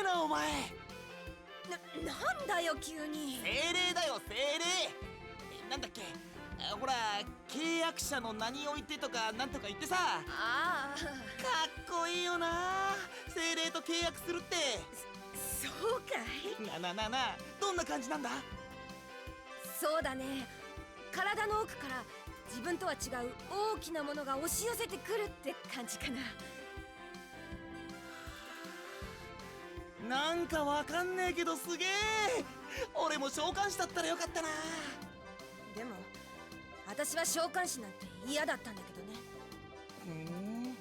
なお前。なんだよ急に。精霊だよ精霊。なんだっけ、ほら契約者の名においてとかなんとか言ってさ。ああ、かっこいいよな、精霊と契約するって。そうかい。などんな感じなんだ。そうだね、体の奥から自分とは違う大きなものが押し寄せてくるって感じかな。なんかわかんねえけどすげえ。俺も召喚師だったらよかったな。でも私は召喚師なんて嫌だったんだけどね。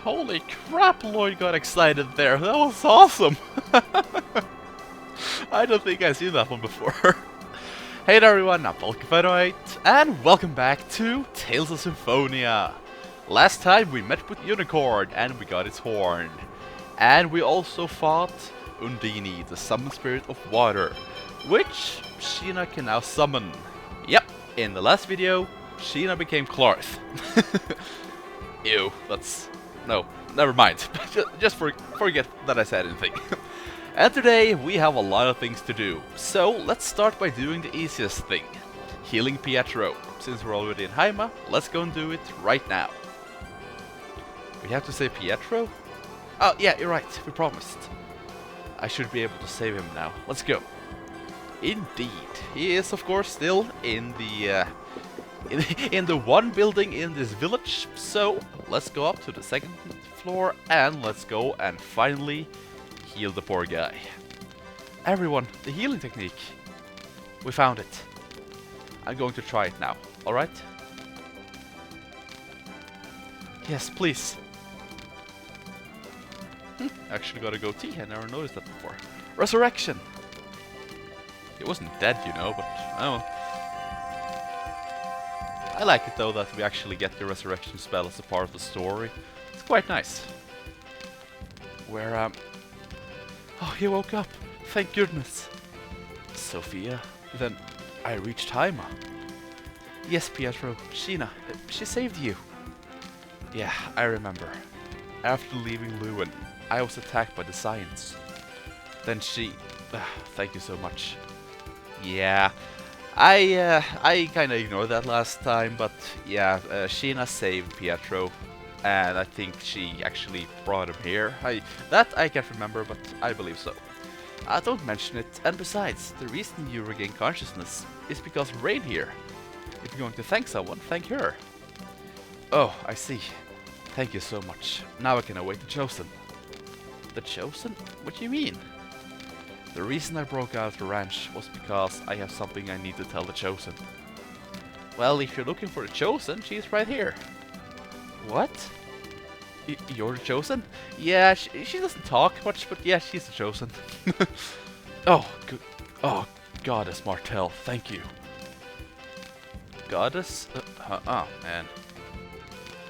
Holy crap, LIoyd got excited there. That was awesome. I don't think I've seen that one before. Hey there everyone, I'm Triet, and welcome back to Tales of Symphonia. Last time we met with Unicorn and we got its horn. And we also fought Undini, the summon spirit of water, which Sheena can now summon. Yep, in the last video, Sheena became Cleric. Ew, that's... no, never mind. Just forget that I said anything. And today we have a lot of things to do, so let's start by doing the easiest thing. Healing Pietro. Since we're already in Haima, let's go and do it right now. We have to say Pietro? Oh yeah, you're right, we promised. I should be able to save him now. Let's go. Indeed, he is of course still in the in the one building in this village, so let's go up to the second floor and let's go and finally heal the poor guy. Everyone, the healing technique. We found it. I'm going to try it now, alright? Yes, please. Actually got a goatee, I never noticed that before. Resurrection! He wasn't dead, you know, but oh. I like it though that we actually get the resurrection spell as a part of the story. It's quite nice. Where, oh, he woke up. Thank goodness. Sophia. Then I reached Haima. Yes, Pietro. Sheena. She saved you. Yeah, I remember. After leaving Lewin, I was attacked by the Science. Then she... thank you so much. Yeah, I kinda ignored that last time, but yeah, Sheena saved Pietro. And I think she actually brought him here. That I can't remember, but I believe so. Don't mention it. And besides, the reason you regain consciousness is because of Raine here. If you're going to thank someone, thank her. Oh, I see. Thank you so much. Now I can await the Chosen. The Chosen? What do you mean? The reason I broke out of the ranch was because I have something I need to tell the Chosen. Well, if you're looking for the Chosen, she's right here. What? You're the Chosen? Yeah, she doesn't talk much, but yeah, she's the Chosen. Oh, good. Oh, Goddess Martel, thank you. Goddess? Oh, man.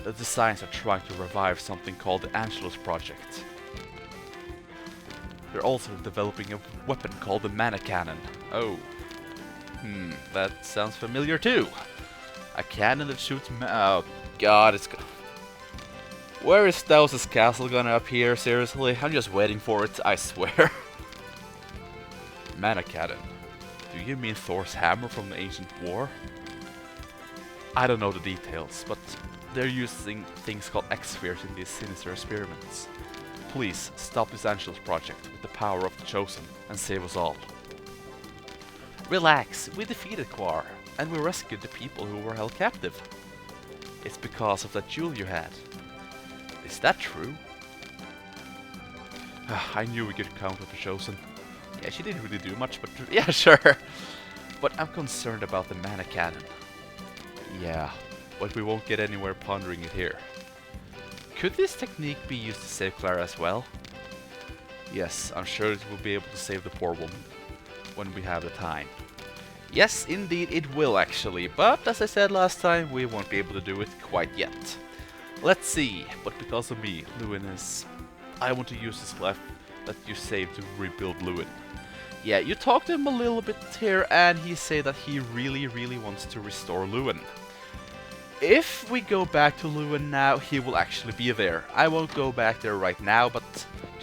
The Designs are trying to revive something called the Angelus Project. They're also developing a weapon called the Mana Cannon. Oh. That sounds familiar too. A cannon that shoots oh god, it's... Where is Staus's castle gonna appear, seriously? I'm just waiting for it, I swear. Mana Cannon. Do you mean Thor's hammer from the ancient war? I don't know the details, but they're using things called X-spheres in these sinister experiments. Please, stop this Angelus project with the power of the Chosen and save us all. Relax, we defeated Quar, and we rescued the people who were held captive. It's because of that jewel you had. Is that true? I knew we could count on the Chosen. Yeah, she didn't really do much, but yeah, sure. But I'm concerned about the Mana Cannon. Yeah, but we won't get anywhere pondering it here. Could this technique be used to save Clara as well? Yes, I'm sure it will be able to save the poor woman when we have the time. Yes, indeed it will actually, but as I said last time, we won't be able to do it quite yet. Let's see, but because of me, Lewin is... I want to use this life that you saved to rebuild Lewin. Yeah, you talked to him a little bit here, and he said that he really wants to restore Lewin. If we go back to Lewin now, he will actually be there. I won't go back there right now, but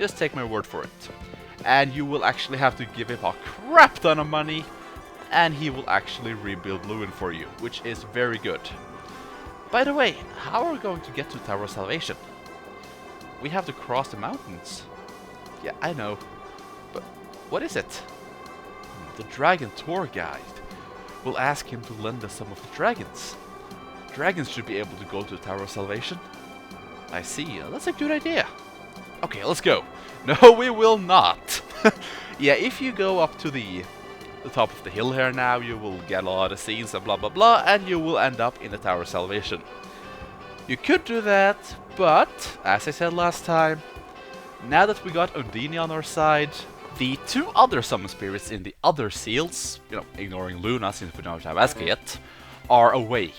Just take my word for it. And you will actually have to give him a crap ton of money, and he will actually rebuild Lunar for you, which is very good. By the way, how are we going to get to Tower of Salvation? We have to cross the mountains. Yeah, I know. But what is it? The Dragon Tour Guide. We'll ask him to lend us some of the dragons. Dragons should be able to go to the Tower of Salvation. I see, that's a good idea. Okay, let's go. No, we will not. Yeah, if you go up to the top of the hill here now, you will get a lot of scenes and blah blah blah, and you will end up in the Tower of Salvation. You could do that, but, as I said last time, now that we got Undine on our side, the two other summon spirits in the other seals, you know, ignoring Luna since we don't have Aska yet, are awake,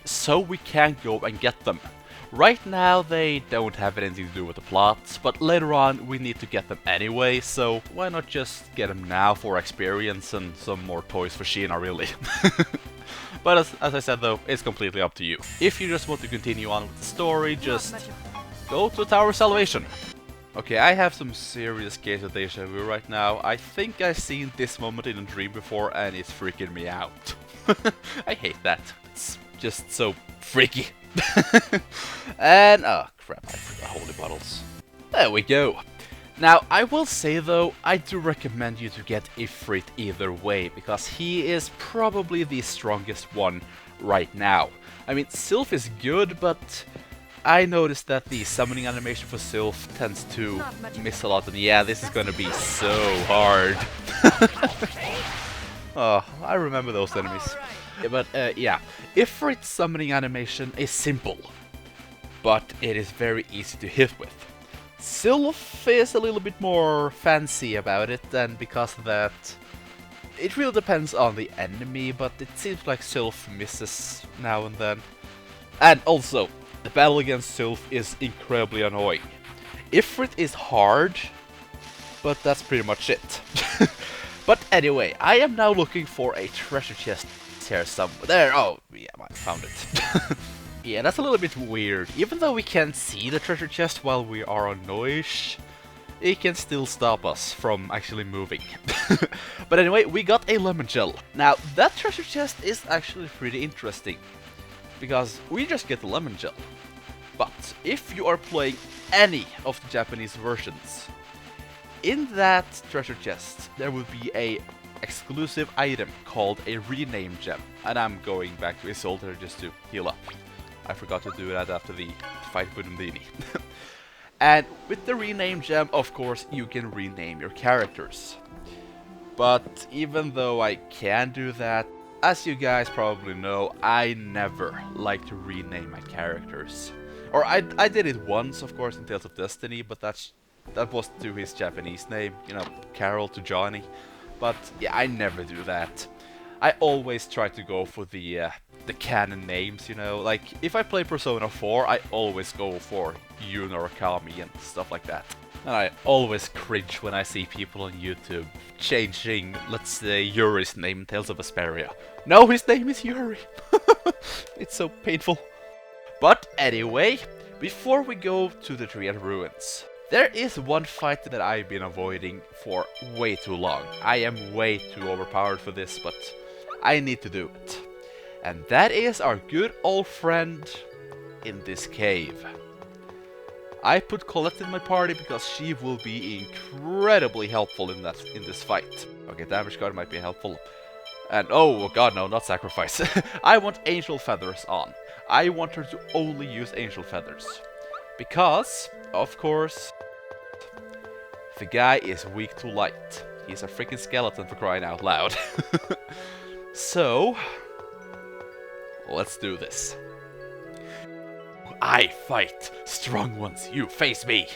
so we can go and get them. Right now they don't have anything to do with the plot, but later on we need to get them anyway, so why not just get them now for experience and some more toys for Sheena, really. But as I said though, it's completely up to you. If you just want to continue on with the story, just go to Tower of Salvation. Okay, I have some serious case of deja vu right now. I think I've seen this moment in a dream before and it's freaking me out. I hate that. It's just so freaky. And, oh crap, I forgot holy bottles. There we go. Now, I will say though, I do recommend you to get Efreet either way, because he is probably the strongest one right now. I mean, Sylph is good, but I noticed that the summoning animation for Sylph tends to miss a lot, and yeah, this is gonna be so hard. Oh, I remember those enemies. But yeah, Efreet's summoning animation is simple, but it is very easy to hit with. Sylph is a little bit more fancy about it, and because of that, it really depends on the enemy, but it seems like Sylph misses now and then. And also, the battle against Sylph is incredibly annoying. Efreet is hard, but that's pretty much it. But anyway, I am now looking for a treasure chest here somewhere. There, oh, yeah, I found it. Yeah, that's a little bit weird. Even though we can see the treasure chest while we are on Noish, it can still stop us from actually moving. But anyway, we got a lemon gel. Now, that treasure chest is actually pretty interesting, because we just get the lemon gel. But if you are playing any of the Japanese versions, in that treasure chest there will be a exclusive item called a rename gem. And I'm going back to Isolde just to heal up. I forgot to do that after the fight with Undine. And with the rename gem, of course, you can rename your characters. But even though I can do that, as you guys probably know, I never like to rename my characters. Or I did it once, of course, in Tales of Destiny, but that was to his Japanese name, you know, Carol to Johnny. But yeah, I never do that. I always try to go for the canon names, you know. Like, if I play Persona 4, I always go for Yuna or Kami and stuff like that. And I always cringe when I see people on YouTube changing, let's say, Yuri's name in Tales of Vesperia. No, his name is Yuri! It's so painful. But anyway, before we go to the Triet Ruins, there is one fight that I've been avoiding for way too long. I am way too overpowered for this, but I need to do it. And that is our good old friend in this cave. I put Colette in my party because she will be incredibly helpful in this fight. Okay, damage card might be helpful. And oh god, no, not sacrifice. I want Angel Feathers on. I want her to only use Angel Feathers. Because, of course, the guy is weak to light. He's a freaking skeleton, for crying out loud. So, let's do this. I fight strong ones, you face me.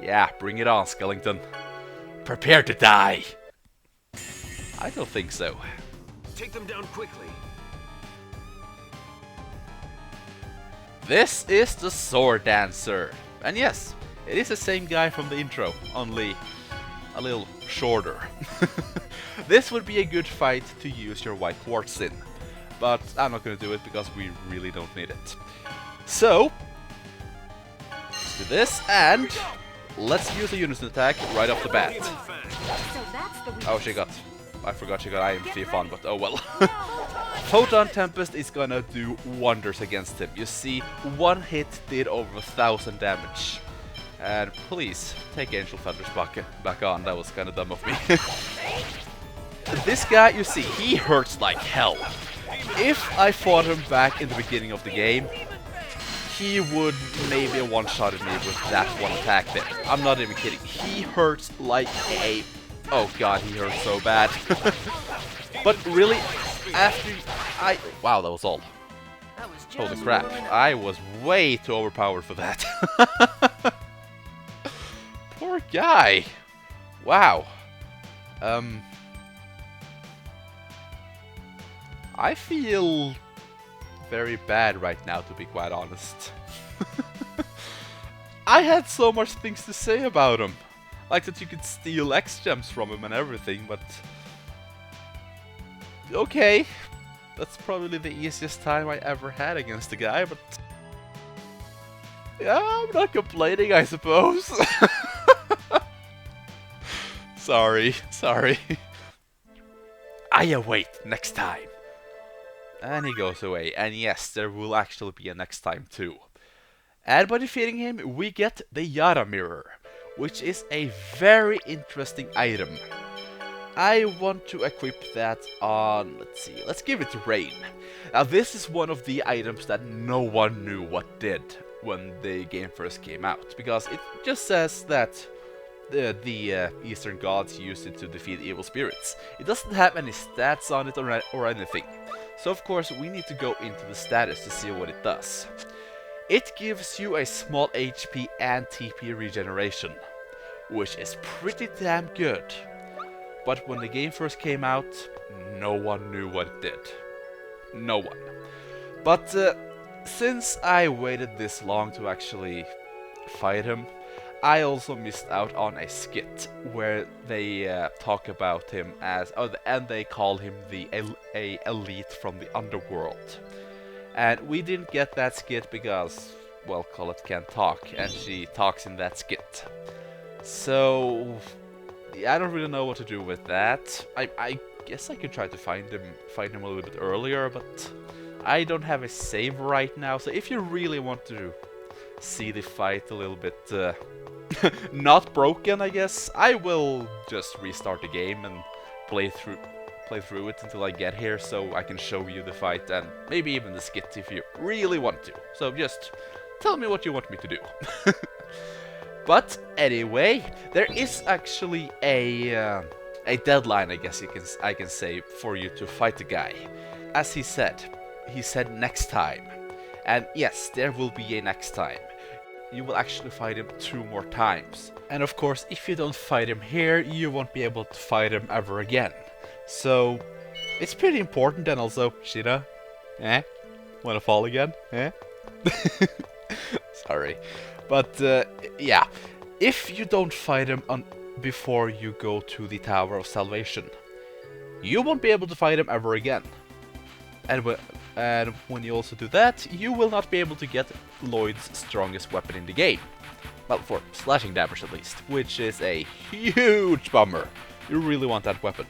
Yeah, bring it on, skeleton. Prepare to die. I don't think so. Take them down quickly. This is the Sword Dancer. And yes, it is the same guy from the intro, only a little shorter. This would be a good fight to use your white quartz in, but I'm not going to do it because we really don't need it. So, let's do this, and let's use a unison attack right off the bat. So that's the Oh, I forgot she got I am thief on, but oh well. Photon Tempest is gonna do wonders against him. You see, one hit did over 1,000 damage. And please, take Angel Feathers back on, that was kinda dumb of me. This guy, you see, he hurts like hell. If I fought him back in the beginning of the game, he would maybe one-shotted me with that one attack there. I'm not even kidding. He hurts like a... Oh god, he hurts so bad. But really, after wow, that was all. Holy crap, I was way too overpowered for that. Poor guy. Wow. I feel very bad right now, to be quite honest. I had so much things to say about him. Like that you could steal X gems from him and everything, but... Okay. That's probably the easiest time I ever had against the guy, but... Yeah, I'm not complaining, I suppose. Sorry. I await next time. And he goes away, and yes, there will actually be a next time too. And by defeating him, we get the Yara Mirror, which is a very interesting item. I want to equip that on, let's see, let's give it to Raine. Now this is one of the items that no one knew what did when the game first came out, because it just says that the Eastern gods used it to defeat evil spirits. It doesn't have any stats on it or anything. So of course we need to go into the status to see what it does. It gives you a small HP and TP regeneration, which is pretty damn good. But when the game first came out, no one knew what it did. No one. But since I waited this long to actually fight him, I also missed out on a skit where they talk about him as, and they call him a elite from the underworld. And we didn't get that skit because, well, Colette can't talk, and she talks in that skit. So I don't really know what to do with that. I guess I could try to find him a little bit earlier, but I don't have a save right now. So if you really want to see the fight a little bit not broken, I guess, I will just restart the game and play through it until I get here, so I can show you the fight and maybe even the skit if you really want to. So just tell me what you want me to do. But anyway, there is actually a deadline, I guess I can say, for you to fight the guy. As he said next time. And yes, there will be a next time. You will actually fight him 2 more times. And of course, if you don't fight him here, you won't be able to fight him ever again. So, it's pretty important. And also, Sheena, wanna fall again? Sorry. But, yeah. If you don't fight him before you go to the Tower of Salvation, you won't be able to fight him ever again. And when you also do that, you will not be able to get LIoyd's strongest weapon in the game. Well, for slashing damage at least, which is a huge bummer. You really want that weapon.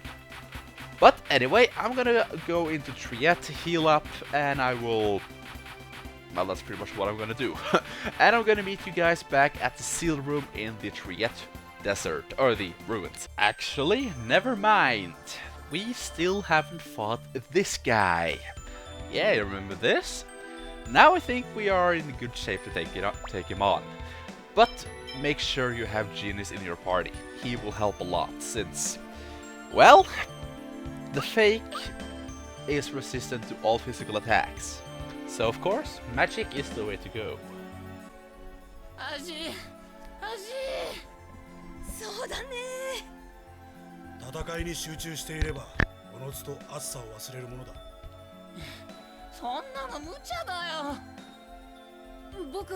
But anyway, I'm gonna go into Triet to heal up, and I will... Well, that's pretty much what I'm gonna do. And I'm gonna meet you guys back at the seal room in the Triet Desert, or the ruins. Actually, never mind. We still haven't fought this guy. Yeah, you remember this? Now I think we are in good shape to take him on. But make sure you have Genis in your party. He will help a lot, since... Well, the fake is resistant to all physical attacks. So of course, magic is the way to go. そうだね。戦いに集中していれば、おのずと暑さを忘れるものだ。そんなの無茶だよ。僕、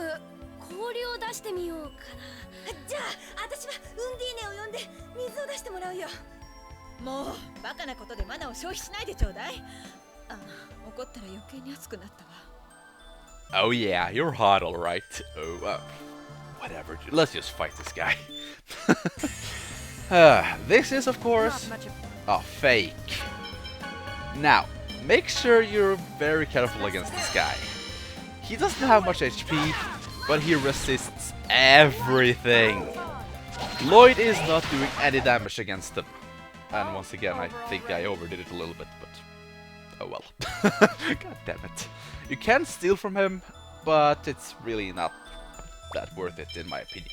氷を出してみようかな。じゃあ、私はウンディーネを呼んで水を出してもらうよ。もうバカなことでマナを消費しないでちょうだい。あ、怒ったら余計に熱くなったわ。Oh yeah, you're hot, alright. Oh, whatever. Let's just fight this guy. This is, of course, a fake. Now, make sure you're very careful against this guy. He doesn't have much HP, but he resists everything. LIoyd is not doing any damage against him. And once again, I think I overdid it a little bit, but oh well. God damn it. You can steal from him, but it's really not that worth it in my opinion.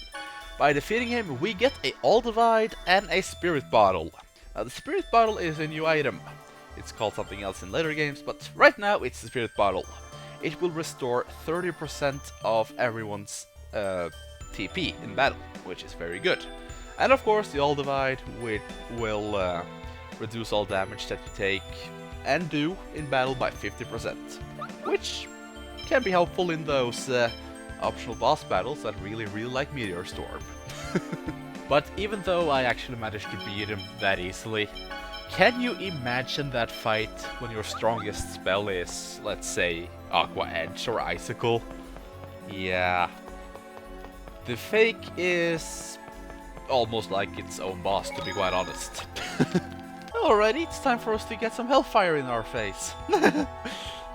By defeating him, we get a All Divide and a Spirit Bottle. Now the Spirit Bottle is a new item. It's called something else in later games, but right now it's the Spirit Bottle. It will restore 30% of everyone's TP in battle, which is very good. And of course the All Divide will reduce all damage that you take and do in battle by 50%, which can be helpful in those optional boss battles that really like Meteor Storm. But even though I actually managed to beat him that easily, can you imagine that fight when your strongest spell is, let's say, Aqua Edge or Icicle? Yeah. The fake is almost like its own boss, to be quite honest. Alrighty, it's time for us to get some Hellfire in our face.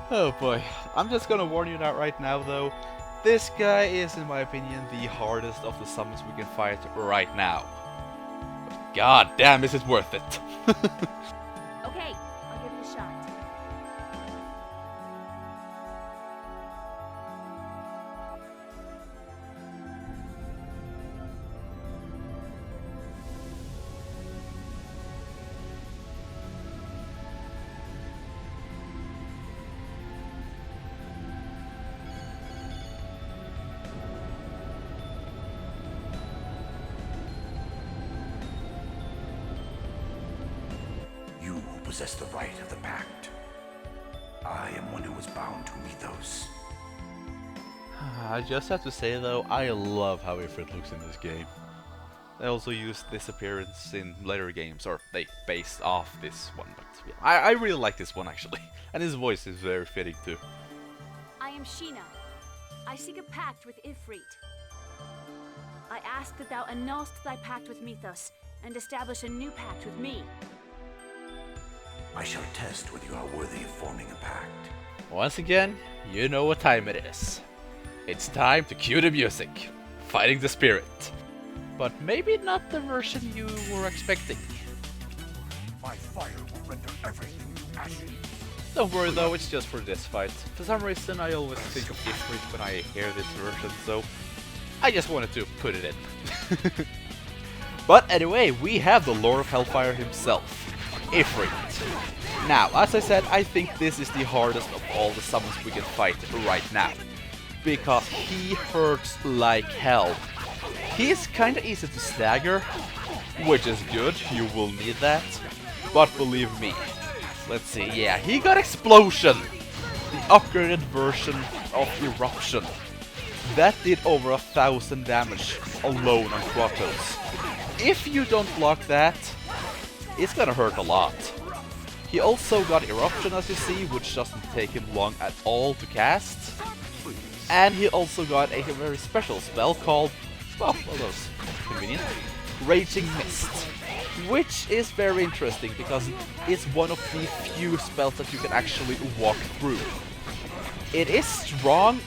Oh boy, I'm just gonna warn you that right now though. This guy is, in my opinion, the hardest of the summons we can fight right now. But god damn, is it worth it? Okay, I'll give it a shot. Possess the right of the Pact. I am one who was bound to Mythos. I just have to say though, I love how Efreet looks in this game. They also used this appearance in later games, or they based off this one, but yeah, I really like this one actually. And his voice is very fitting too. I am Sheena. I seek a pact with Efreet. I ask that thou annulst thy pact with Mythos, and establish a new pact with me. I shall test whether you are worthy of forming a pact. Once again, you know what time it is. It's time to cue the music. Fighting the spirit. But maybe not the version you were expecting. My fire will render everything to ashes. Don't worry though, it's just for this fight. For some reason I always think of Efreet when I hear this version, so I just wanted to put it in. But anyway, we have the Lord of Hellfire himself, Efreet. Now, as I said, I think this is the hardest of all the summons we can fight right now, because he hurts like hell. He's kinda easy to stagger, which is good, you will need that, but believe me, let's see, yeah, he got Explosion, the upgraded version of Eruption. That did over 1,000 damage alone on Kratos. If you don't block that, it's gonna hurt a lot. He also got Eruption, as you see, which doesn't take him long at all to cast. And he also got a very special spell called, well, what those? Convenient. Raging Mist. Which is very interesting, because it's one of the few spells that you can actually walk through. It is strong,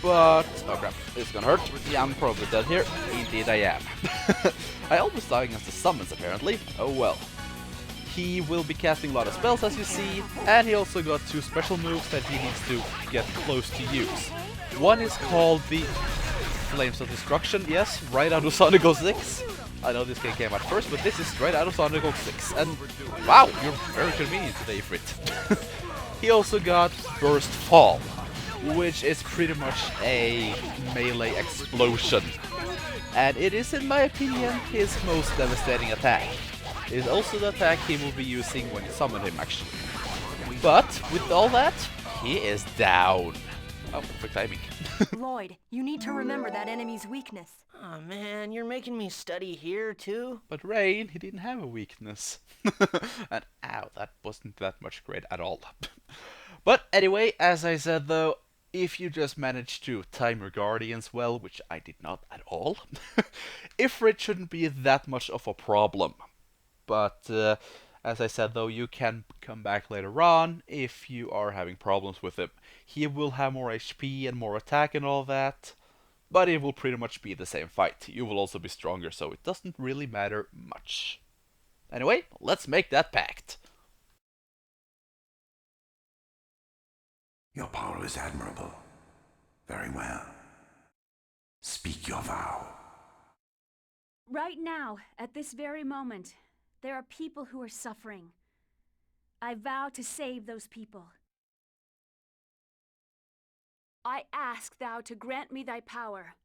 but... oh crap, it's gonna hurt. Yeah, I'm probably dead here. Indeed I am. I almost died against the summons, apparently. Oh well. He will be casting a lot of spells, as you see, and he also got 2 special moves that he needs to get close to use. One is called the Flames of Destruction, yes, right out of Sonic 06. I know this game came out first, but this is right out of Sonic 06, and wow, you're very convenient today, Efreet. He also got Burst Fall, which is pretty much a melee explosion, and it is, in my opinion, his most devastating attack. It is also the attack he will be using when you summon him, actually. But, with all that, he is down. Oh, perfect timing. LIoyd, you need to remember that enemy's weakness. Oh man, you're making me study here too? But Raine, he didn't have a weakness. And ow, that wasn't that much great at all. But anyway, as I said though, if you just manage to time your guardians well, which I did not at all, Efreet shouldn't be that much of a problem. But as I said though, you can come back later on if you are having problems with him. He will have more HP and more attack and all that, but it will pretty much be the same fight. You will also be stronger, so it doesn't really matter much. Anyway, let's make that pact. Your power is admirable. Very well. Speak your vow. Right now, at this very moment, there are people who are suffering. I vow to save those people. I ask thou to grant me thy power.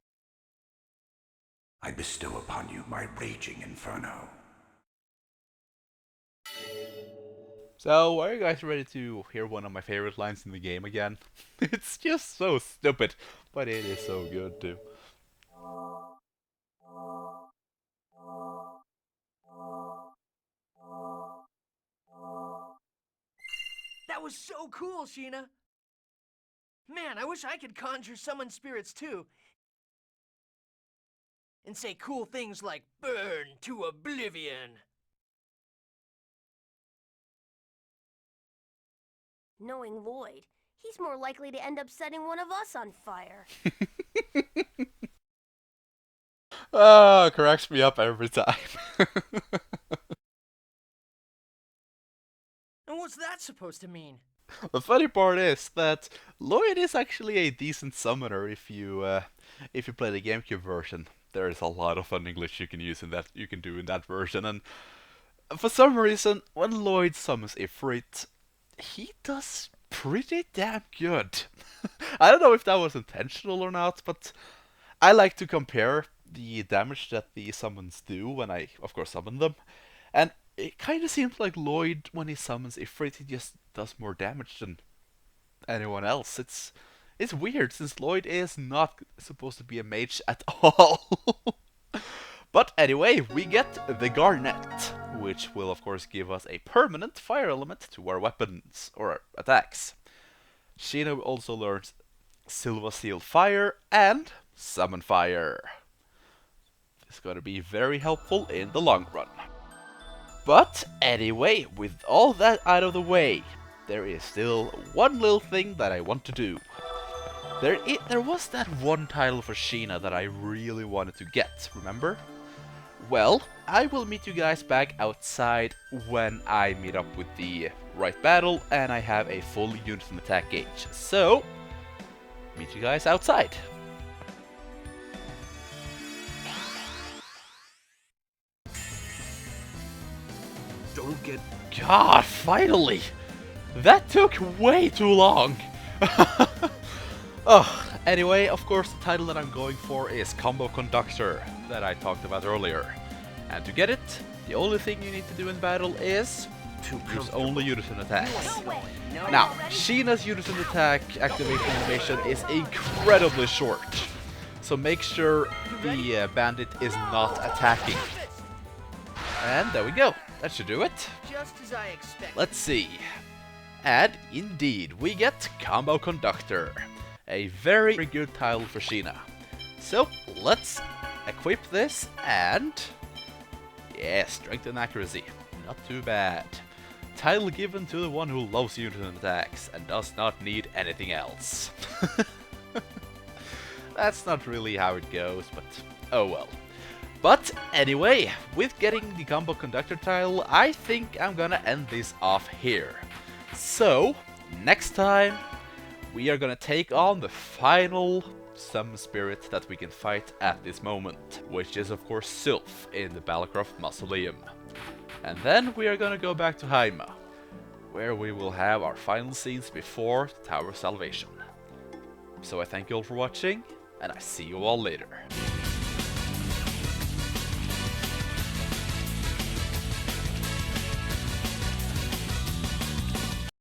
I bestow upon you my raging inferno. So, are you guys ready to hear one of my favorite lines in the game again? It's just so stupid, but it is so good too. That was so cool, Sheena! Man, I wish I could conjure summon spirits too. And say cool things like, burn to oblivion! Knowing LIoyd, he's more likely to end up setting one of us on fire. Ah, cracks me up every time. And what's that supposed to mean? The funny part is that LIoyd is actually a decent summoner if you play the GameCube version. There is a lot of fun English you can use in that do in that version, and for some reason, when LIoyd summons Efreet, he does pretty damn good. I don't know if that was intentional or not, but I like to compare the damage that the summons do when I, of course, summon them, and it kind of seems like LIoyd, when he summons Efreet, he just does more damage than anyone else. It's weird, since LIoyd is not supposed to be a mage at all. But anyway, we get the Garnet, which will of course give us a permanent fire element to our weapons, or attacks. Sheena also learns Silva Seal Fire and Summon Fire. It's going to be very helpful in the long run. But anyway, with all that out of the way, there is still one little thing that I want to do. There was that one title for Sheena that I really wanted to get, remember? Well, I will meet you guys back outside when I meet up with the right battle and I have a full unison attack gauge. So, meet you guys outside. Don't get... God, finally! That took way too long! Anyway, of course, the title that I'm going for is Combo Conductor, that I talked about earlier. And to get it, the only thing you need to do in battle is use only unison attacks. Now, Sheena's unison attack activation animation is incredibly short, so make sure the bandit is not attacking. And there we go. That should do it. Just as I expected. Let's see. And indeed, we get Combo Conductor. A very good title for Sheena. So, let's equip this and... yeah, strength and accuracy. Not too bad. Title given to the one who loves unison attacks and does not need anything else. That's not really how it goes, but oh well. But anyway, with getting the Combo Conductor title, I think I'm gonna end this off here. So, next time, we are gonna take on the final summon spirit that we can fight at this moment, which is of course Sylph in the Balacroft Mausoleum. And then we are gonna go back to Haima, where we will have our final scenes before the Tower of Salvation. So I thank you all for watching, and I see you all later.